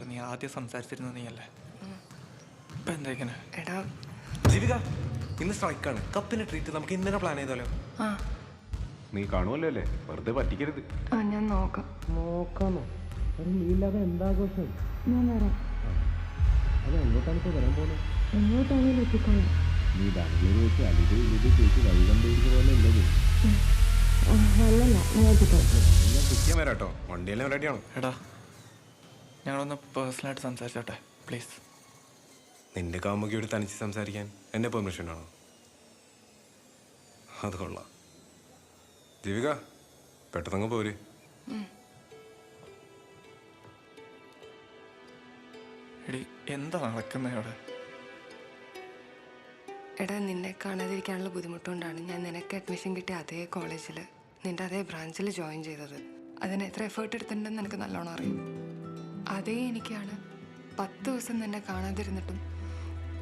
നീ ആദ്യം സംസാരിച്ചിരുന്ന നീയല്ലേ? ഇപ്പൊ എന്താ ഇങ്ങനെ? എടാ ജീവിക, ഇന്ന് സ്ട്രൈക്കാണ്. കപ്പിന് ട്രീറ്റ് നമുക്ക് ഇന്നലെ പ്ലാൻ ചെയ്താലോ? നീ കാണുമല്ലോ അല്ലേ, വെറുതെ പറ്റിക്കരുത്. ഞാൻ നോക്കാമോ? നീ ഇല്ലാതെ എന്താഘോഷം? ഞാൻ വരാം. അത് എങ്ങോട്ടാണ് ഇപ്പോൾ വരാൻ പോകുന്നത്? എങ്ങോട്ടാണെങ്കിലും എത്തിക്കോളാം. നീ ബാംഗ്ലൂർ വെച്ച് അലിത് ഇലിത് ചേച്ചി വഴി കണ്ടുപിടിച്ച പോലെ ഉള്ളത്. അല്ലല്ല, ഞാൻ എത്തിക്കോളാം. ഞാൻ പിക്ക് ചെയ്യാൻ വരാം കേട്ടോ. വണ്ടിയെല്ലാം റെഡിയാണോ? എടാ, ഞങ്ങളൊന്ന് പേഴ്സണലായിട്ട് സംസാരിച്ചോട്ടെ പ്ലീസ്. നിന്റെ കാമുകിയോട് തനിച്ച് സംസാരിക്കാൻ എൻ്റെ പെർമിഷൻ ആണോ? അത് കൊള്ളാം. ജീവിക, പെട്ടെന്നങ്ങ് പോര്. എടി, എന്താ നടക്കുന്നത് അവിടെ? എടാ, നിന്നെ കാണാതിരിക്കാനുള്ള ബുദ്ധിമുട്ടുകൊണ്ടാണ് ഞാൻ നിനക്ക് അഡ്മിഷൻ കിട്ടിയ അതേ കോളേജിൽ നിന്റെ അതേ ബ്രാഞ്ചിൽ ജോയിൻ ചെയ്തത്. അതിന് എത്ര എഫേർട്ട് എടുത്തിട്ടുണ്ടെന്ന് എനിക്ക് നല്ലോണം അറിയും. അതേ എനിക്കാണ് 10 ദിവസം നിന്നെ കാണാതിരുന്നിട്ടും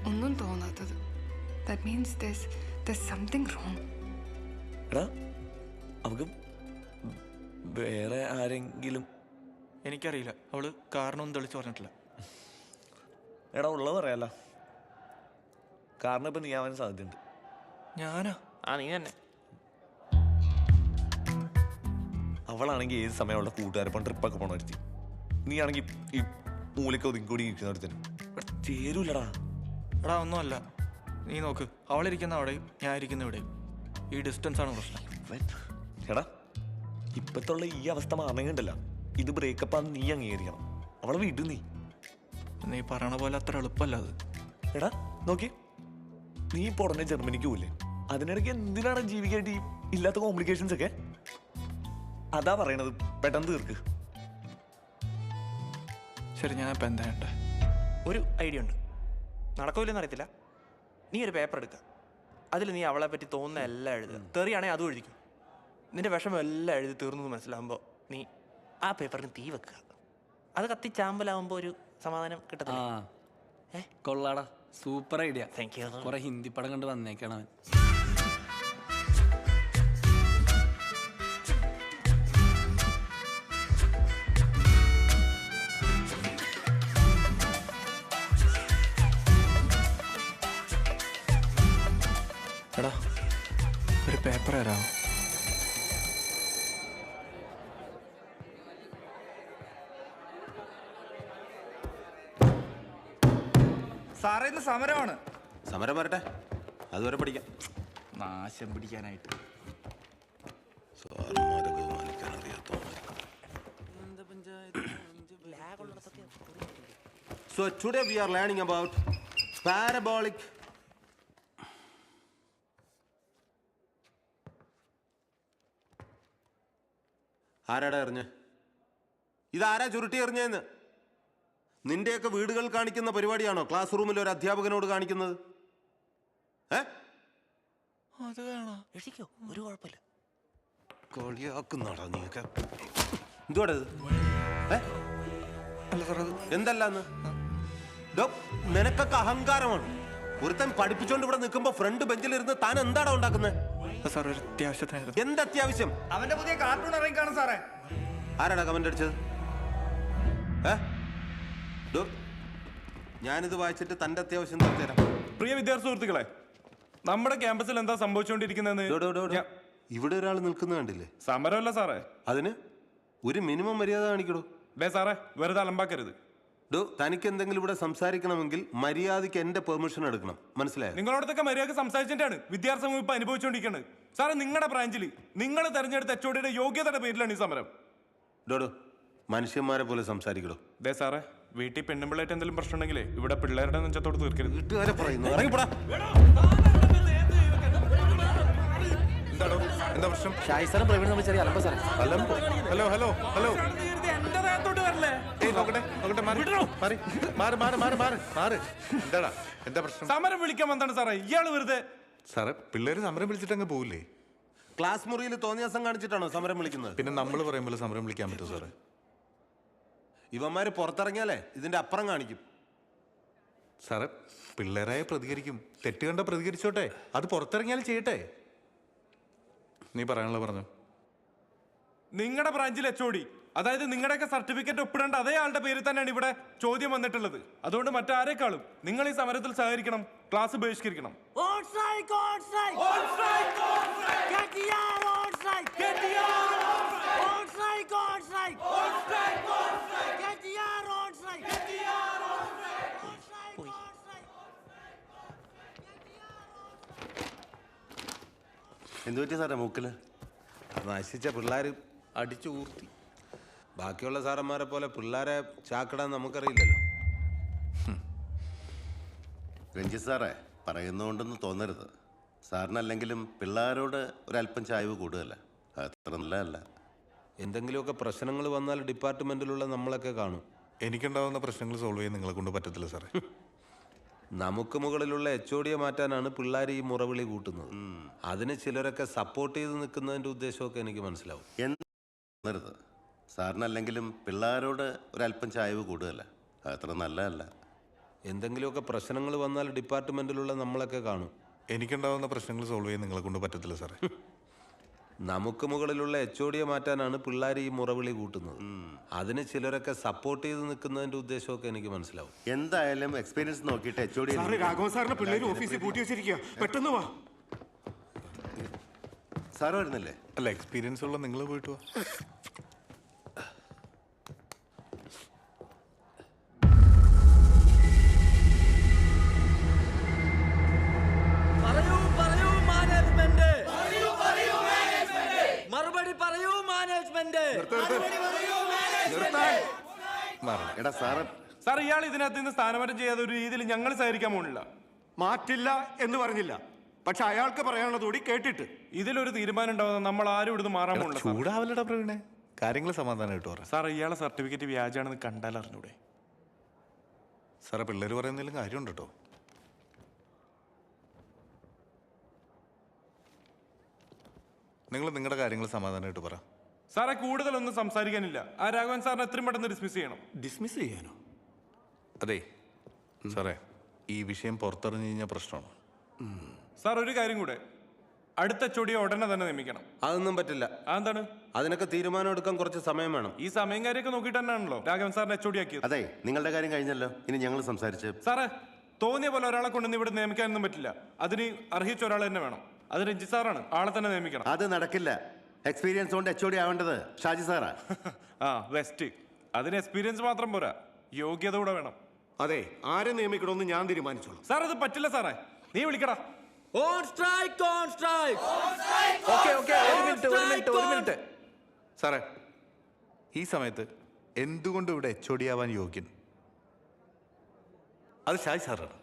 ഒന്നും തോന്നാത്തത്. That means there's something wrong. എടാ, നമുക്ക് വേറെ ആരെങ്കിലും? എനിക്കറിയില്ല, അവള് കാരണമൊന്നും തെളിച്ചു പറഞ്ഞിട്ടില്ല. എടാ, ഉള്ളത് പറയാലോ. കാരണം ഇപ്പം നീ ആവാൻ സാധ്യതയുണ്ട്. ഞാനാ? നീ തന്നെ. അവളാണെങ്കിൽ ഏത് സമയം അവളുടെ കൂട്ടുകാരപ്പം ട്രിപ്പൊക്കെ പോകണമായിരുത്തി. നീ ആണെങ്കിൽ ഈ മൂലയ്ക്ക് ഒതുങ്ങി ഇരിക്കുന്നിടത്തിന് ചേരൂലടാ. എടാ, ഒന്നുമല്ല. നീ നോക്ക്, അവളിരിക്കുന്ന അവിടെയും ഞാൻ ഇരിക്കുന്ന ഇവിടെയും. ഈ ഡിസ്റ്റൻസ് ആണ് പ്രശ്നം. എടാ, ഇപ്പത്തുള്ള ഈ അവസ്ഥ മാറണമെങ്കിണ്ടല്ല, ഇത് ബ്രേക്കപ്പാന്ന് നീ അംഗീകരിക്കണം. അവളെ വിടു. നീ പറയണ പോലെ അത്ര എളുപ്പമല്ല അത്. എടാ നോക്കി, നീ ഇപ്പോൾ ഉടനെ ജർമ്മനിക്ക് പോയില്ലേ? അതിനിടയ്ക്ക് എന്തിനാണ് ജീവിക്കായിട്ട് ഈ ഇല്ലാത്ത കോംപ്ലിക്കേഷൻസ് ഒക്കെ? അതാ പറയണത്, പെട്ടെന്ന് തീർക്ക്. ശരി, ഞാൻ ഇപ്പം എന്താ വേണ്ടേ? ഒരു ഐഡിയ ഉണ്ട്. നടക്കില്ലെന്ന് അറിയത്തില്ല. നീ ഒരു പേപ്പർ എടുക്കുക, അതിൽ നീ അവളെ പറ്റി തോന്നുന്ന എല്ലാം എഴുതുക. തെറിയാണെങ്കിൽ അതും എഴുതിക്കും. നിന്റെ വിഷമം എല്ലാം എഴുതി തീർന്നു മനസ്സിലാകുമ്പോൾ നീ ആ പേപ്പറിന് തീ വെക്കുക. അത് കത്തിച്ചാമ്പലാവുമ്പോൾ ഒരു സമാധാനം കിട്ടത്തില്ല. കൊള്ളാടാ, സൂപ്പർ ഐഡിയ. Thank you. കുറെ ഹിന്ദി പടം കണ്ട് വന്നേക്കണം അവൻ. എടാ, ഒരു പേപ്പർ തരാമോ? സാറേ, ഇന്ന് സമരമാണ്. സമരം വരട്ടെ, അതുവരെ പഠിക്കാം. നാശം പിടിക്കാനായിട്ട്. So today we are learning about parabolic. ആരാടാ എറിഞ്ഞ്? ഇതാരാ ചുരുട്ടി എറിഞ്ഞെന്ന്? നിന്റെയൊക്കെ വീടുകൾ കാണിക്കുന്ന പരിപാടിയാണോ ക്ലാസ് റൂമിൽ ഒരു അധ്യാപകനോട് കാണിക്കുന്നത്? അത് വേണോ? എഴുതിക്കോ, ഒരു കുഴപ്പമില്ല. കളിയാക്കുന്നാടാ നീയൊക്കെ. എന്തുവാടാ ഇത്? അല്ല സാർ, അത് എന്തല്ലാന്ന്? നിനക്കൊക്കെ അഹങ്കാരമാണ്. ഒരുത്തൻ പഠിപ്പിച്ചോണ്ട് ഇവിടെ നിൽക്കുമ്പോ ഫ്രണ്ട് ബെഞ്ചിലിരുന്ന് താൻ എന്താടാ ഉണ്ടാക്കുന്നത്? സാർ, ഒരു അത്യാവശ്യത്തിനായിരുന്നു. എന്തത്യാവശ്യം? അവന്റെ പുതിയ കാർട്ടൂൺ ഇറങ്ങിക്കാണ് സാറേ. ആരാടാ കമന്റ് അടിച്ചത്? ഞാനിത് വായിച്ചിട്ട് തന്റെ അത്യാവശ്യം തരാം. പ്രിയ വിദ്യാർത്ഥി സുഹൃത്തുക്കളെ, നമ്മുടെ ക്യാമ്പസിൽ എന്താ സംഭവിച്ചുകൊണ്ടിരിക്കുന്നത്? ഇവിടെ ഒരാൾ നിൽക്കുന്ന കണ്ടില്ലേ? സമരമല്ല സാറേ, അതിന് ഒരു മിനിമം മര്യാദ കാണിക്കടോ. സാറേ, വെറുതെ അലമ്പാക്കരുത്. തനിക്ക് എന്തെങ്കിലും ഇവിടെ സംസാരിക്കണമെങ്കിൽ മര്യാദയ്ക്ക് എന്റെ പെർമിഷൻ എടുക്കണം, മനസ്സിലായോ? നിങ്ങളോടത്തൊക്കെ മര്യാദ സംസാരിച്ചിട്ടാണ് വിദ്യാർത്ഥി സമൂഹം ഇപ്പൊ അനുഭവിച്ചുകൊണ്ടിരിക്കുന്നത്. സാറേ, നിങ്ങളുടെ ബ്രാഞ്ചിൽ നിങ്ങൾ തെരഞ്ഞെടുത്ത എച്ച്ഒഡിയുടെ യോഗ്യതയുടെ പേരിലാണ് ഈ സമരം. മനുഷ്യന്മാരെ പോലെ സംസാരിക്കടോ. സാറേ, വീട്ടിൽ പെണ്ണുമ്പിള്ളേറ്റ് എന്തെങ്കിലും പ്രശ്നം ഉണ്ടെങ്കിലേ ഇവിടെ പിള്ളേരുടെ നെഞ്ചത്തോട് തീർക്കരുത്. വീട്ടുകാരെ പറയുന്നു, ഇറങ്ങിപ്പോടാ. എന്താ പ്രശ്നം? ഷായിസാറും പ്രവീണും തമ്മിൽ ചെറിയ അലമ്പ സാറേ. ഹലോ ഹലോ ഹലോ, എന്താടാ എന്താ പ്രശ്നം? സമരം വിളിക്കാൻ വന്നാണ് സാറേ ഇയാള് വെറുതെ. സാറേ, പിള്ളേര് സമരം വിളിച്ചിട്ട് അങ്ങ് പോവില്ലേ? ക്ലാസ് മുറിയിൽ തോന്നിയാസം കാണിച്ചിട്ടാണോ സമരം വിളിക്കുന്നത്? പിന്നെ നമ്മൾ പറയുമ്പോൾ സമരം വിളിക്കാൻ പറ്റുമോ സാറേ? ഇവന്മാര് പുറത്തിറങ്ങിയാലേ ഇതിന്റെ അപ്പുറം കാണിക്കും. സാറേ, പിള്ളേരായ പ്രതികരിക്കും. തെറ്റ് കണ്ട പ്രതികരിച്ചോട്ടെ, അത് പുറത്തിറങ്ങിയാലും ചെയ്യട്ടെ. നീ പറയാനുള്ള പറഞ്ഞു. നിങ്ങളുടെ ബ്രാഞ്ചിൽ എച്ച്ഒഡി അതായത് നിങ്ങളുടെയൊക്കെ സർട്ടിഫിക്കറ്റ് ഒപ്പിടേണ്ട അതേ ആളുടെ പേരിൽ തന്നെയാണ് ഇവിടെ ചോദ്യം വന്നിട്ടുള്ളത്. അതുകൊണ്ട് മറ്റാരെക്കാളും നിങ്ങൾ ഈ സമരത്തിൽ സഹകരിക്കണം, ക്ലാസ് ബഹിഷ്കരിക്കണം. എന്തു പറ്റി സാറേ മൂക്കില്? നശിച്ച പിള്ളേർ അടിച്ചു ഊർത്തി. ബാക്കിയുള്ള സാറന്മാരെ പോലെ പിള്ളേരെ ചാക്കിടാൻ നമുക്കറിയില്ലല്ലോ. രഞ്ജിത്ത് സാറേ, പറയുന്നതുകൊണ്ടൊന്നും തോന്നരുത്. സാറിനല്ലെങ്കിലും പിള്ളേരോട് ഒരല്പം ചായ്വ് കൂടുതലല്ല, അത്ര നല്ലതല്ല. എന്തെങ്കിലുമൊക്കെ പ്രശ്നങ്ങൾ വന്നാൽ ഡിപ്പാർട്ട്മെന്റിലുള്ള നമ്മളൊക്കെ കാണും. എനിക്കുണ്ടാവുന്ന പ്രശ്നങ്ങൾ സോൾവ് ചെയ്യാൻ നിങ്ങളെ കൊണ്ട് പറ്റത്തില്ല സാറേ. നമുക്ക് മുകളിലുള്ള HOD മാറ്റാനാണ് പിള്ളേർ ഈ മുറവിളി കൂട്ടുന്നത്. അതിന് ചിലരൊക്കെ സപ്പോർട്ട് ചെയ്ത് നിൽക്കുന്നതിന്റെ ഉദ്ദേശമൊക്കെ എനിക്ക് മനസ്സിലാവും. തോന്നരുത്. സാറിനല്ലെങ്കിലും പിള്ളേരോട് ഒരല്പം ചായ്വ് കൂടുതലല്ല, അത്ര നല്ലതല്ല. എന്തെങ്കിലുമൊക്കെ പ്രശ്നങ്ങൾ വന്നാൽ ഡിപ്പാർട്ട്മെന്റിലുള്ള നമ്മളൊക്കെ കാണും. എനിക്കുണ്ടാവുന്ന പ്രശ്നങ്ങൾ സോൾവ് ചെയ്യാൻ നിങ്ങളെ കൊണ്ട് പറ്റത്തില്ല സാറേ. നമുക്ക് മുകളിലുള്ള HOD മാറ്റാനാണ് പിള്ളേർ ഈ മുറവിളി കൂട്ടുന്നത്. അതിന് ചിലരൊക്കെ സപ്പോർട്ട് ചെയ്ത് നിൽക്കുന്നതിന്റെ ഉദ്ദേശമൊക്കെ എനിക്ക് മനസ്സിലാവും. എന്തായാലും എക്സ്പീരിയൻസ് നോക്കിയിട്ട് HOD രാഘവൻ സാറിന്റെ പിള്ളേര് ഓഫീസിൽ പൂട്ടി വെച്ചിരിക്കുക, പെട്ടെന്ന് വാ. സാറ് വരുന്നില്ലേ? അല്ല, എക്സ്പീരിയൻസ് ഉള്ള നിങ്ങൾ പോയിട്ട് വാ. എടാ സാറ് സാർ, ഇയാൾ ഇതിനകത്ത് നിന്ന് സ്ഥാനമാറ്റം ചെയ്യാതെ ഒരു രീതിയിൽ ഞങ്ങൾ സഹകരിക്കാൻ പോകുന്നില്ല. മാറ്റില്ല എന്ന് പറഞ്ഞില്ല, പക്ഷെ അയാൾക്ക് പറയാനുള്ളത് കൂടി കേട്ടിട്ട് ഇതിലൊരു തീരുമാനം ഉണ്ടാവുന്ന നമ്മൾ ആരും ഇവിടുന്ന് മാറാൻ പോകുന്നില്ല. ചൂടാവല്ലടാ പ്രവീണേ, കാര്യങ്ങൾ സമാധാനമായിട്ട് പറയാം. സാർ, ഇയാളെ സർട്ടിഫിക്കറ്റ് വ്യാജാണെന്ന് കണ്ടാൽ അറിഞ്ഞൂടെ? സാറേ, പിള്ളേർ പറയുന്നതിലും കാര്യമുണ്ട് കേട്ടോ. നിങ്ങൾ നിങ്ങളുടെ കാര്യങ്ങൾ സമാധാനമായിട്ട് പറ. സാറേ, കൂടുതലൊന്നും സംസാരിക്കാനില്ല. ആ രാഘവൻ സാറിനെ എത്രയും പെട്ടെന്ന് ഡിസ്മിസ് ചെയ്യണം. ഡിസ്മിസ് ചെയ്യാനോ? അതെ സാറേ, ഈ വിഷയം പുറത്തറിഞ്ഞു കഴിഞ്ഞാൽ പ്രശ്നമാണ്. സാർ, ഒരു കാര്യം കൂടെ, അടുത്ത HOD ഉടനെ തന്നെ നിയമിക്കണം. അതൊന്നും പറ്റില്ല. അതെന്താണ്? അതിനൊക്കെ തീരുമാനം എടുക്കാൻ കുറച്ച് സമയം വേണം. ഈ സമയം കാര്യമൊക്കെ നോക്കിയിട്ട് തന്നെയാണല്ലോ രാഘവൻ സാറിനെ HOD ആക്കിയത്. അതെ, നിങ്ങളുടെ കാര്യം കഴിഞ്ഞല്ലോ, ഇനി ഞങ്ങൾ സംസാരിച്ച്. സാറേ, തോന്നിയ പോലെ ഒരാളെ കൊണ്ടൊന്നും ഇവിടെ നിയമിക്കാനൊന്നും പറ്റില്ല. അതിന് അർഹിച്ച ഒരാൾ തന്നെ വേണം. അത് രഞ്ജിത്ത് സാറാണ്. ആളെ തന്നെ നിയമിക്കണം. അത് നടക്കില്ല. എക്സ്പീരിയൻസ് കൊണ്ട് HOD ആവേണ്ടത് ഷാജി സാറാ. ആ, ബെസ്റ്റ്. അതിന് എക്സ്പീരിയൻസ് മാത്രം പോരാ, യോഗ്യത കൂടെ വേണം. അതെ, ആരെ നിയമിക്കണമെന്ന് ഞാൻ തീരുമാനിച്ചോളൂ. സാർ, അത് പറ്റില്ല സാറേ. നീ വിളിക്കടാ. ഒരു മിനിറ്റ് സാറേ, ഈ സമയത്ത് എന്തുകൊണ്ട് ഇവിടെ HOD ആവാൻ യോഗ്യൻ? അത് ഷാജി സാറാണ്.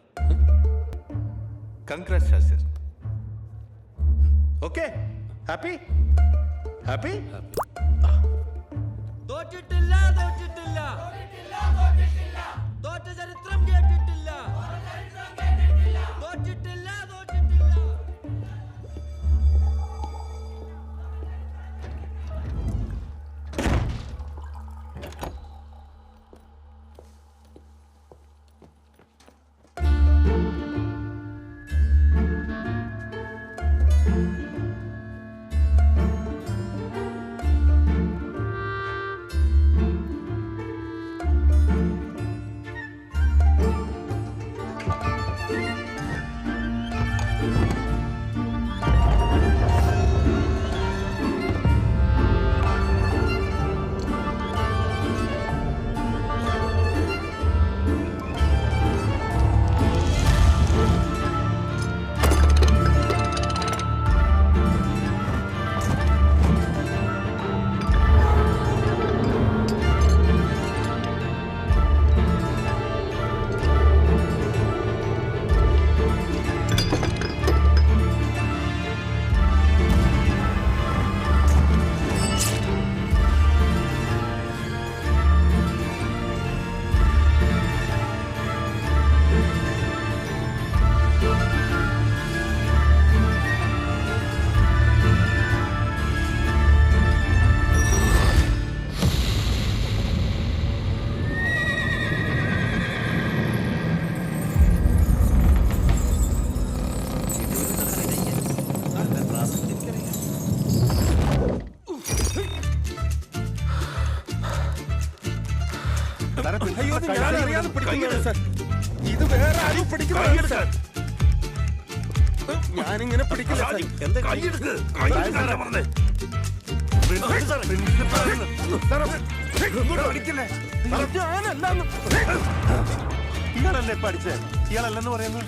Congrats Shaji sir. Okay, happy happy. തോറ്റിട്ടില്ല, തോറ്റിട്ടില്ല, തോറ്റ ചരിത്രം കേട്ടിട്ടില്ല, തോറ്റിട്ടില്ല, തോറ്റിട്ടില്ല. അറിയാതെ പിടിക്കുന്നതാണ് സാർ. ഇത് വേറെ ആരും പിടിക്കുന്നതാണ് സാർ. ഞാനിങ്ങനെ പിടിക്കില്ല സാർ. എന്താ ഇയാളല്ലേ പഠിച്ചേ? ഇയാളല്ലെന്ന് പറയുന്നു.